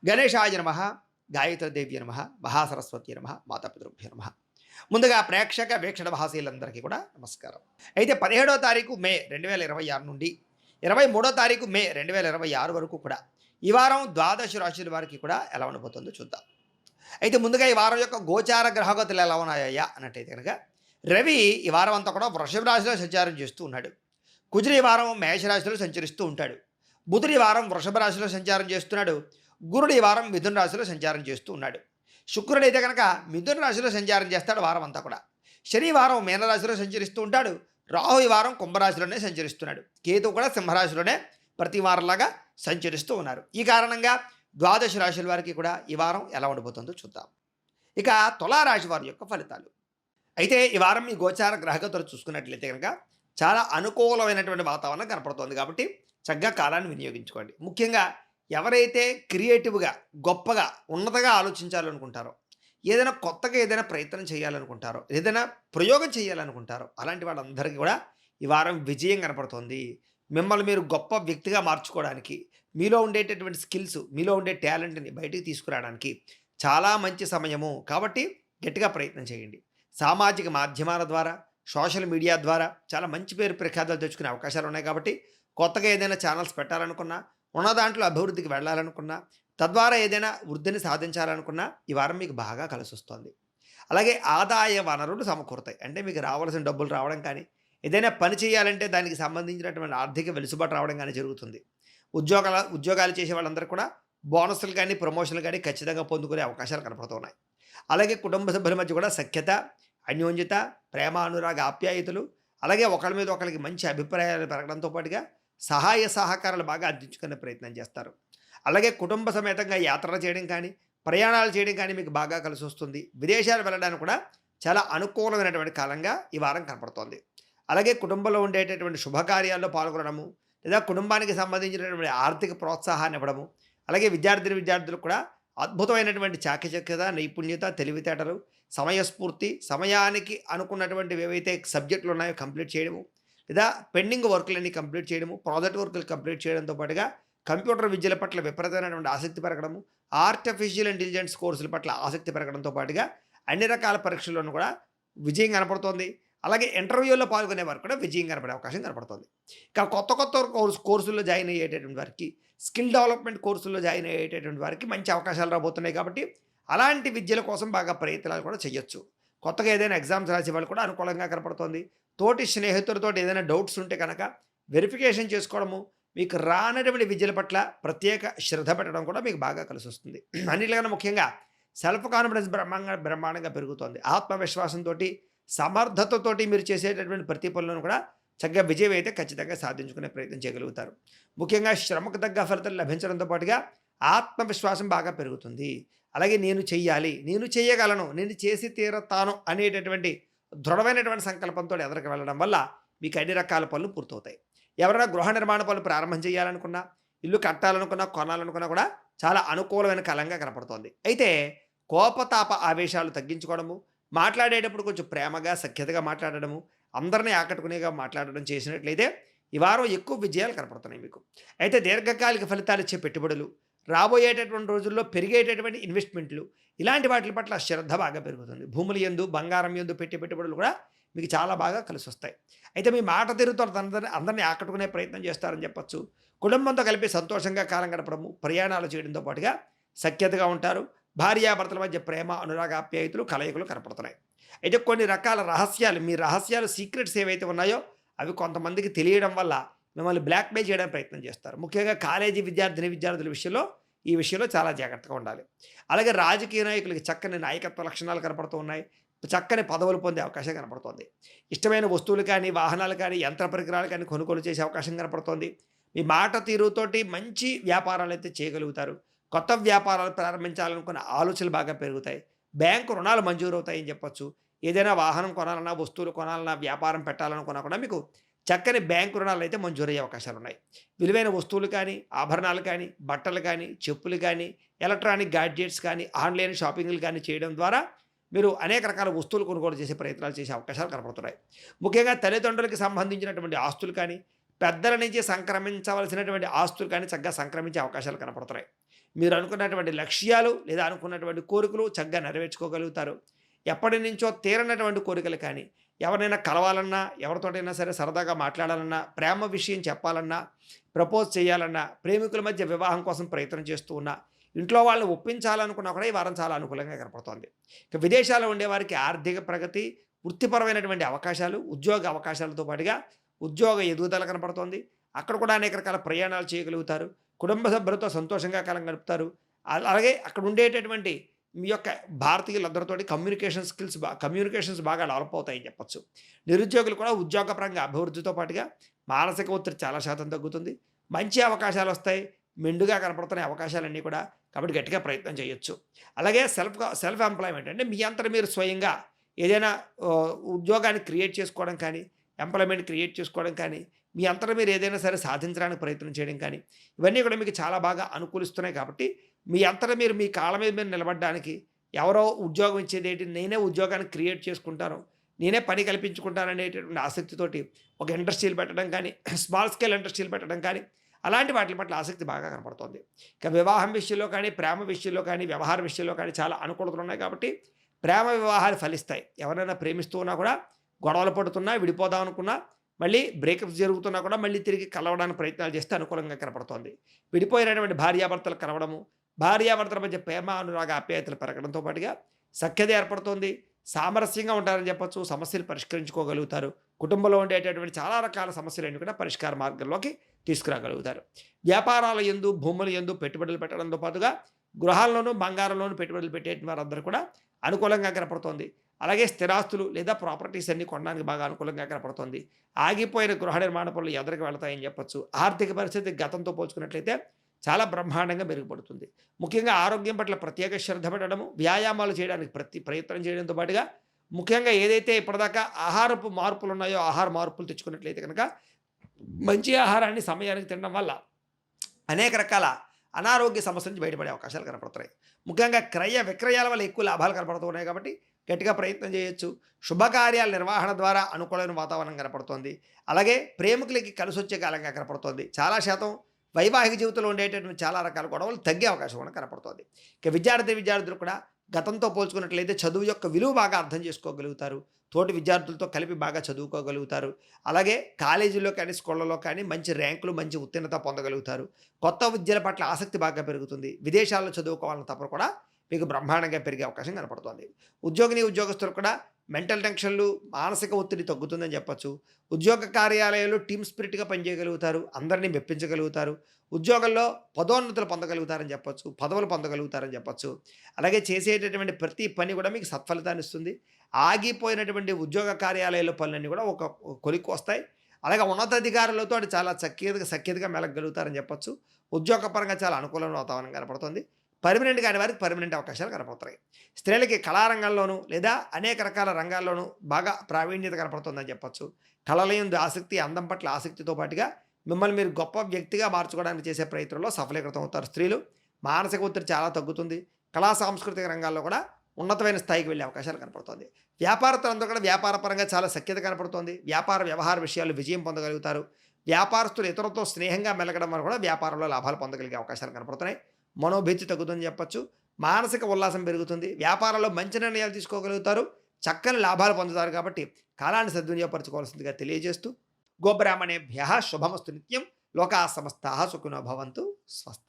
గణేశాయ నమః, గాయత్రీదేవ్యై నమః, మహాసరస్వత్యై నమః, మాతాపితృభ్యో నమః. ముందుగా ప్రేక్షక వీక్షణ మహాశీలందరికీ కూడా నమస్కారం. అయితే 17వ తారీఖు మే 2026 నుండి 23వ తారీఖు మే 2026 వరకు కూడా ఈ వారం ద్వాదశ రాశుల వారికి కూడా ఎలా ఉండబోతుందో చూద్దాం. అయితే ముందుగా ఈ వారం యొక్క గోచార గ్రహగతులు ఎలా ఉన్నాయా అన్నట్టయితే కనుక రవి ఈ వారం అంతా కూడా వృషభ రాశిలో సంచారం చేస్తూ ఉన్నాడు. కుజుడు ఈ వారం మేషరాశిలో సంచరిస్తూ ఉంటాడు. బుధుడు ఈ వారం వృషభ రాశిలో సంచారం చేస్తున్నాడు. గురుడు ఈ వారం మిథున రాశిలో సంచారం చేస్తూ ఉన్నాడు. శుక్రుడు అయితే కనుక మిథున రాశిలో సంచారం చేస్తాడు వారం అంతా కూడా. శని వారం మీనరాశిలో సంచరిస్తూ ఉంటాడు. రాహు ఈ వారం కుంభరాశిలోనే సంచరిస్తున్నాడు. కేతు కూడా సింహరాశిలోనే ప్రతి వారంలాగా సంచరిస్తూ ఉన్నారు. ఈ కారణంగా ద్వాదశ రాశుల వారికి కూడా ఈ వారం ఎలా ఉండబోతుందో చూద్దాం. ఇక తులారాశి వారి యొక్క ఫలితాలు. అయితే ఈ వారం మీ గోచార గ్రహగతులు చూసుకున్నట్లయితే కనుక చాలా అనుకూలమైనటువంటి వాతావరణం కనపడుతోంది. కాబట్టి చక్కగా కాలాన్ని వినియోగించుకోండి. ముఖ్యంగా ఎవరైతే క్రియేటివ్గా గొప్పగా ఉన్నతగా ఆలోచించాలనుకుంటారో, ఏదైనా కొత్తగా ఏదైనా ప్రయత్నం చేయాలనుకుంటారో, ఏదైనా ప్రయోగం చేయాలనుకుంటారో అలాంటి వాళ్ళందరికీ కూడా ఈ వారం విజయం కనపడుతోంది. మిమ్మల్ని మీరు గొప్ప వ్యక్తిగా మార్చుకోవడానికి, మీలో ఉండేటటువంటి స్కిల్స్, మీలో ఉండే టాలెంట్ని బయటికి తీసుకురావడానికి చాలా మంచి సమయము. కాబట్టి గట్టిగా ప్రయత్నం చేయండి. సామాజిక మాధ్యమాల ద్వారా, సోషల్ మీడియా ద్వారా చాలా మంచి పేరు ప్రఖ్యాతలు తెచ్చుకునే అవకాశాలు ఉన్నాయి. కాబట్టి కొత్తగా ఏదైనా ఛానల్స్ పెట్టాలనుకున్నా, ఉన్న దాంట్లో అభివృద్ధికి వెళ్ళాలనుకున్నా, తద్వారా ఏదైనా వృద్ధిని సాధించాలనుకున్నా ఈ వారం మీకు బాగా కలిసి వస్తుంది. అలాగే ఆదాయ వనరులు సమకూరుతాయి. అంటే మీకు రావాల్సిన డబ్బులు రావడం కానీ, ఏదైనా పని చేయాలంటే దానికి సంబంధించినటువంటి ఆర్థిక వెలుసుబాటు రావడం కానీ జరుగుతుంది. ఉద్యోగాలు చేసే వాళ్ళందరూ కూడా బోనస్లు కానీ, ప్రమోషన్లు కానీ ఖచ్చితంగా పొందుకునే అవకాశాలు కనపడుతున్నాయి. అలాగే కుటుంబ సభ్యుల మధ్య కూడా సఖ్యత, అన్యోన్యత, ప్రేమ, అనురాగ, ఆప్యాయతలు, అలాగే ఒకరి మీద ఒకరికి మంచి అభిప్రాయాలు పెరగడంతో పాటుగా సహాయ సహకారాలు బాగా అందించుకునే ప్రయత్నం చేస్తారు. అలాగే కుటుంబ సమేతంగా యాత్రలు చేయడం కానీ, ప్రయాణాలు చేయడం కానీ మీకు బాగా కలిసి వస్తుంది. విదేశాలు వెళ్ళడానికి కూడా చాలా అనుకూలమైనటువంటి కాలంగా ఈ వారం కనపడుతోంది. అలాగే కుటుంబంలో ఉండేటటువంటి శుభకార్యాల్లో పాల్గొనడము, లేదా కుటుంబానికి సంబంధించినటువంటి ఆర్థిక ప్రోత్సాహాన్ని ఇవ్వడము, అలాగే విద్యార్థులకు కూడా అద్భుతమైనటువంటి చాకచక్యత, నైపుణ్యత, తెలివితేటలు, సమయస్ఫూర్తి, సమయానికి అనుకున్నటువంటివి ఏవైతే సబ్జెక్టులు ఉన్నాయో కంప్లీట్ చేయడము, లేదా పెండింగ్ వర్కులన్నీ కంప్లీట్ చేయడము, ప్రాజెక్ట్ వర్కులు కంప్లీట్ చేయడంతో పాటుగా కంప్యూటర్ విద్యల పట్ల విపరీతమైనటువంటి ఆసక్తి పెరగడము, ఆర్టిఫిషియల్ ఇంటెలిజెన్స్ కోర్సుల పట్ల ఆసక్తి పెరగడంతో పాటుగా అన్ని రకాల పరీక్షల్లోనూ కూడా విజయం కనపడుతోంది. అలాగే ఇంటర్వ్యూల్లో పాల్గొనే వారికి కూడా విజయం కనపడే అవకాశం కనపడుతుంది. ఇక కొత్త కోర్సుల్లో జాయిన్ అయ్యేటటువంటి వారికి, స్కిల్ డెవలప్మెంట్ కోర్సుల్లో జాయిన్ అయ్యేటటువంటి వారికి మంచి అవకాశాలు రాబోతున్నాయి. కాబట్టి అలాంటి విద్యల కోసం బాగా ప్రయత్నాలు కూడా చేయొచ్చు. కొత్తగా ఏదైనా ఎగ్జామ్స్ రాసే వాళ్ళు కూడా అనుకూలంగా కనపడుతోంది. తోటి స్నేహితులతో ఏదైనా డౌట్స్ ఉంటే కనుక వెరిఫికేషన్ చేసుకోవడము, మీకు రానటువంటి విద్యల పట్ల ప్రత్యేక శ్రద్ధ పెట్టడం కూడా మీకు బాగా కలిసి వస్తుంది. అన్నిటికన్నా ముఖ్యంగా సెల్ఫ్ కాన్ఫిడెన్స్ బ్రహ్మాండంగా పెరుగుతోంది. ఆత్మవిశ్వాసంతో, సమర్థతతోటి మీరు చేసేటటువంటి ప్రతి పనులను కూడా చక్కగా విజయం అయితే ఖచ్చితంగా సాధించుకునే ప్రయత్నం చేయగలుగుతారు. ముఖ్యంగా శ్రమకు తగ్గ ఫలితాలు లభించడంతో పాటుగా ఆత్మవిశ్వాసం బాగా పెరుగుతుంది. అలాగే నేను చెయ్యాలి, నేను చేయగలను, నేను చేసి తీరతాను అనేటటువంటి దృఢమైనటువంటి సంకల్పంతో ఎదురుకు వెళ్ళడం వల్ల మీకు అన్ని రకాల పనులు పూర్తవుతాయి. ఎవరైనా గృహ నిర్మాణ పనులు ప్రారంభం చేయాలనుకున్నా, ఇల్లు కట్టాలనుకున్నా, కొనాలనుకున్నా కూడా చాలా అనుకూలమైన కాలంగా కనపడుతోంది. అయితే కోపతాప ఆవేశాలు తగ్గించుకోవడము, మాట్లాడేటప్పుడు కొంచెం ప్రేమగా, సఖ్యతగా మాట్లాడడము, అందరినీ ఆకట్టుకునేగా మాట్లాడడం చేసినట్లయితే ఈ వారం ఎక్కువ విజయాలు కనపడుతున్నాయి మీకు. అయితే దీర్ఘకాలిక ఫలితాలు ఇచ్చే పెట్టుబడులు, రాబోయేటటువంటి రోజుల్లో పెరిగేటటువంటి ఇన్వెస్ట్మెంట్లు, ఇలాంటి వాటి పట్ల శ్రద్ధ బాగా పెరుగుతుంది. భూముల యందు, బంగారం యందు పెట్టే పెట్టుబడులు కూడా మీకు చాలా బాగా కలిసి వస్తాయి. అయితే మీ మాట తీరుతో అందరినీ ఆకట్టుకునే ప్రయత్నం చేస్తారని చెప్పొచ్చు. కుటుంబంతో కలిపి సంతోషంగా కాలం గడపడము, ప్రయాణాలు చేయడంతో పాటుగా సఖ్యతగా ఉంటారు. భార్యాభర్తల మధ్య ప్రేమ, అనురాగ, ఆప్యాయతలు, కలయికలు కనపడుతున్నాయి. అయితే కొన్ని రకాల రహస్యాలు, మీ రహస్యాలు, సీక్రెట్స్ ఏవైతే ఉన్నాయో అవి కొంతమందికి తెలియడం వల్ల మిమ్మల్ని బ్లాక్మెయిల్ చేయడానికి ప్రయత్నం చేస్తారు. ముఖ్యంగా కాలేజీ విద్యార్థుల ఈ విషయంలో చాలా జాగ్రత్తగా ఉండాలి. అలాగే రాజకీయ నాయకులకి చక్కని నాయకత్వ లక్షణాలు కనపడుతూ ఉన్నాయి. చక్కని పదవులు పొందే అవకాశం కనపడుతోంది. ఇష్టమైన వస్తువులు కానీ, వాహనాలు కానీ, యంత్ర పరికరాలు కానీ కొనుగోలు చేసే అవకాశం కనపడుతోంది. మీ మాట తీరుతోటి మంచి వ్యాపారాలు అయితే చేయగలుగుతారు. కొత్త వ్యాపారాలు ప్రారంభించాలనుకున్న ఆలోచనలు బాగా పెరుగుతాయి. బ్యాంకు రుణాలు మంజూరవుతాయని చెప్పొచ్చు. ఏదైనా వాహనం కొనాలన్నా, వస్తువులు కొనాలన్నా, వ్యాపారం పెట్టాలనుకున్నా కూడా మీకు చక్కని బ్యాంకు రుణాలు అయితే మంజూరయ్యే అవకాశాలు ఉన్నాయి. విలువైన వస్తువులు కానీ, ఆభరణాలు కానీ, బట్టలు కానీ, చెప్పులు కానీ, ఎలక్ట్రానిక్ గాడ్జెట్స్ కానీ, ఆన్లైన్ షాపింగ్లు కానీ చేయడం ద్వారా మీరు అనేక రకాల వస్తువులు కొనుగోలు చేసే ప్రయత్నాలు చేసే అవకాశాలు కనపడుతున్నాయి. ముఖ్యంగా తల్లిదండ్రులకి సంబంధించినటువంటి ఆస్తులు కానీ, పెద్దల నుంచి సంక్రమించవలసినటువంటి ఆస్తులు కానీ చక్కగా సంక్రమించే అవకాశాలు కనపడుతున్నాయి. మీరు అనుకున్నటువంటి లక్ష్యాలు లేదా అనుకున్నటువంటి కోరికలు చక్కగా నెరవేర్చుకోగలుగుతారు. ఎప్పటి నుంచో తీరనటువంటి కోరికలు కానీ, ఎవరినైనా కలవాలన్నా, ఎవరితోటైనా సరే సరదాగా మాట్లాడాలన్నా, ప్రేమ విషయం చెప్పాలన్నా, ప్రపోజ్ చేయాలన్నా, ప్రేమికుల మధ్య వివాహం కోసం ప్రయత్నం చేస్తూ ఉన్నా, ఇంట్లో వాళ్ళని ఒప్పించాలనుకున్నా కూడా ఈ వారం చాలా అనుకూలంగా కనపడుతోంది. ఇక విదేశాల్లో ఉండేవారికి ఆర్థిక ప్రగతి, వృత్తిపరమైనటువంటి అవకాశాలు, ఉద్యోగ అవకాశాలతో పాటుగా ఉద్యోగ ఎదుగుదల కనపడుతోంది. అక్కడ కూడా అనేక రకాల ప్రయాణాలు చేయగలుగుతారు. కుటుంబ సభ్యులతో సంతోషంగా కాలం గడుపుతారు. అలాగే అక్కడ ఉండేటటువంటి మీ యొక్క భారతీయులందరితోటి కమ్యూనికేషన్స్ బాగా డెవలప్ అవుతాయని చెప్పొచ్చు. నిరుద్యోగులు కూడా ఉద్యోగపరంగా అభివృద్ధితో పాటుగా మానసిక ఒత్తిడి చాలా శాతం తగ్గుతుంది. మంచి అవకాశాలు వస్తాయి. మెండుగా కనపడుతున్న అవకాశాలన్నీ కూడా. కాబట్టి గట్టిగా ప్రయత్నం చేయొచ్చు. అలాగే సెల్ఫ్ ఎంప్లాయ్‌మెంట్ అంటే మీ అంతట మీరు స్వయంగా ఏదైనా ఉద్యోగాన్ని క్రియేట్ చేసుకోవడం కానీ, ఎంప్లాయ్‌మెంట్ క్రియేట్ చేసుకోవడం కానీ, మీ అంతట మీరు ఏదైనా సరే సాధించడానికి ప్రయత్నం చేయడం కానీ, ఇవన్నీ కూడా మీకు చాలా బాగా అనుకూలిస్తున్నాయి కాబట్టి, మీ అంతట మీరు మీ కాళ్ళ మీద మీరు నిలబడడానికి ఎవరో ఉద్యోగం ఇచ్చేదేంటి, నేనే ఉద్యోగాన్ని క్రియేట్ చేసుకుంటాను, నేనే పని కల్పించుకుంటాను అనేటటువంటి ఆసక్తితోటి ఒక ఇండస్ట్రీలు పెట్టడం కానీ, స్మాల్ స్కేల్ ఇండస్ట్రీలు పెట్టడం కానీ, అలాంటి వాటి పట్ల ఆసక్తి బాగా కనపడుతోంది. ఇక వివాహం విషయంలో కానీ, ప్రేమ విషయంలో కానీ, వ్యవహార విషయంలో కానీ చాలా అనుకూలతలు ఉన్నాయి కాబట్టి ప్రేమ వివాహాలు ఫలిస్తాయి. ఎవరైనా ప్రేమిస్తూ ఉన్నా కూడా గొడవలు పడుతున్నా, విడిపోదాం అనుకున్నా, మళ్ళీ బ్రేకప్స్ జరుగుతున్నా కూడా మళ్ళీ తిరిగి కలవడానికి ప్రయత్నాలు చేస్తే అనుకూలంగా కనపడుతోంది. విడిపోయినటువంటి భార్యాభర్తలు కలవడము, భార్యాభర్తల మధ్య ప్రేమ, అనురాగ, ఆప్యాయతలు పెరగడంతో పాటుగా సఖ్యత ఏర్పడుతోంది. సామరస్యంగా ఉంటారని చెప్పొచ్చు. సమస్యలు పరిష్కరించుకోగలుగుతారు. కుటుంబంలో ఉండేటటువంటి చాలా రకాల సమస్యలన్నీ కూడా పరిష్కార మార్గంలోకి తీసుకురాగలుగుతారు. వ్యాపారాల యందు, భూముల యందు పెట్టుబడులు పెట్టడంతో పాటుగా గృహాల్లోనూ, బంగారంలోనూ పెట్టుబడులు పెట్టే వారందరూ కూడా అనుకూలంగా కనపడుతోంది. అలాగే స్థిరాస్తులు లేదా ప్రాపర్టీస్ అన్నీ కొనడానికి బాగా అనుకూలంగా కనపడుతోంది. ఆగిపోయిన గృహ నిర్మాణ పనులు ఎదురుకు వెళతాయని చెప్పొచ్చు. ఆర్థిక పరిస్థితి గతంతో పోల్చుకున్నట్లయితే చాలా బ్రహ్మాండంగా మెరుగుపడుతుంది. ముఖ్యంగా ఆరోగ్యం పట్ల ప్రత్యేక శ్రద్ధ పెట్టడము, వ్యాయామాలు చేయడానికి ప్రయత్నం చేయడంతో పాటుగా ముఖ్యంగా ఏదైతే ఇప్పటిదాకా ఆహారపు మార్పులు ఉన్నాయో, ఆహార మార్పులు తెచ్చుకున్నట్లయితే కనుక మంచి ఆహారాన్ని సమయానికి తినడం వల్ల అనేక రకాల అనారోగ్య సమస్యల నుంచి బయటపడే అవకాశాలు కనపడుతున్నాయి. ముఖ్యంగా క్రయ విక్రయాల వల్ల ఎక్కువ లాభాలు కనపడుతున్నాయి కాబట్టి గట్టిగా ప్రయత్నం చేయొచ్చు. శుభకార్యాల నిర్వహణ ద్వారా అనుకూలమైన వాతావరణం కనపడుతోంది. అలాగే ప్రేమికులకి కలిసొచ్చే కాలంగా కనపడుతోంది. చాలా శాతం వైవాహిక జీవితంలో ఉండేటటువంటి చాలా రకాల గొడవలు తగ్గే అవకాశం కూడా కనపడుతోంది. ఇక విద్యార్థులు కూడా గతంతో పోల్చుకున్నట్లయితే చదువు యొక్క విలువ బాగా అర్థం చేసుకోగలుగుతారు. తోటి విద్యార్థులతో కలిపి బాగా చదువుకోగలుగుతారు. అలాగే కాలేజీలో కానీ, స్కూళ్ళలో కానీ మంచి ర్యాంకులు, మంచి ఉత్తీర్ణత పొందగలుగుతారు. కొత్త విద్యల పట్ల ఆసక్తి బాగా పెరుగుతుంది. విదేశాల్లో చదువుకోవాలన్న తపన కూడా మీకు బ్రహ్మాండంగా పెరిగే అవకాశం కనపడుతోంది. ఉద్యోగస్తులు కూడా మెంటల్ టెన్షన్లు, మానసిక ఒత్తిడి తగ్గుతుందని చెప్పొచ్చు. ఉద్యోగ కార్యాలయాల్లో టీమ్ స్పిరిట్‌గా పనిచేయగలుగుతారు. అందరినీ మెప్పించగలుగుతారు. ఉద్యోగంలో పదోన్నతులు పొందగలుగుతారని చెప్పొచ్చు. పదవులు పొందగలుగుతారని చెప్పొచ్చు. అలాగే చేసేటటువంటి ప్రతి పని కూడా మీకు సత్ఫలితాన్ని ఇస్తుంది. ఆగిపోయినటువంటి ఉద్యోగ కార్యాలయాల పనులన్నీ కూడా ఒక కొలిక్కి వస్తాయి. అలాగే ఉన్నతాధికారులతో చాలా సఖ్యతగా మెలగలుగుతారని చెప్పొచ్చు. ఉద్యోగపరంగా చాలా అనుకూలమైన వాతావరణం కనపడుతుంది. పర్మనెంట్ కాని వారికి పర్మనెంట్ అవకాశాలు కనపడుతున్నాయి. స్త్రీలకి కళారంగంలోనూ లేదా అనేక రకాల రంగాల్లోనూ బాగా ప్రావీణ్యత కనపడుతుందని చెప్పొచ్చు. కళల యందు ఆసక్తి, అందం పట్ల ఆసక్తితో పాటుగా మిమ్మల్ని మీరు గొప్ప వ్యక్తిగా మార్చుకోవడానికి చేసే ప్రయత్నంలో సఫలీకృతం అవుతారు స్త్రీలు. మానసిక ఒత్తిడి చాలా తగ్గుతుంది. కళా సాంస్కృతిక రంగాల్లో కూడా ఉన్నతమైన స్థాయికి వెళ్ళే అవకాశాలు కనపడుతుంది. వ్యాపారస్తులందరూ కూడా వ్యాపారపరంగా చాలా సఖ్యత కనపడుతుంది. వ్యవహార విషయాల్లో విజయం పొందగలుగుతారు. వ్యాపారస్తులు ఇతరులతో స్నేహంగా మెలగడం వల్ల కూడా వ్యాపారంలో లాభాలు పొందగలిగే అవకాశాలు కనపడుతున్నాయి. మనోభిత్తి తగ్గుతుందని చెప్పొచ్చు. మానసిక ఉల్లాసం పెరుగుతుంది. వ్యాపారంలో మంచి నిర్ణయాలు తీసుకోగలుగుతారు. చక్కని లాభాలు పొందుతారు కాబట్టి కాలాన్ని సద్వినియోగపరచుకోవాల్సిందిగా తెలియజేస్తూ గోబ్రాహ్మణేభ్యః శుభమస్తు నిత్యం. లోకాః సమస్తాః సుఖినో భవంతు. స్వస్తి.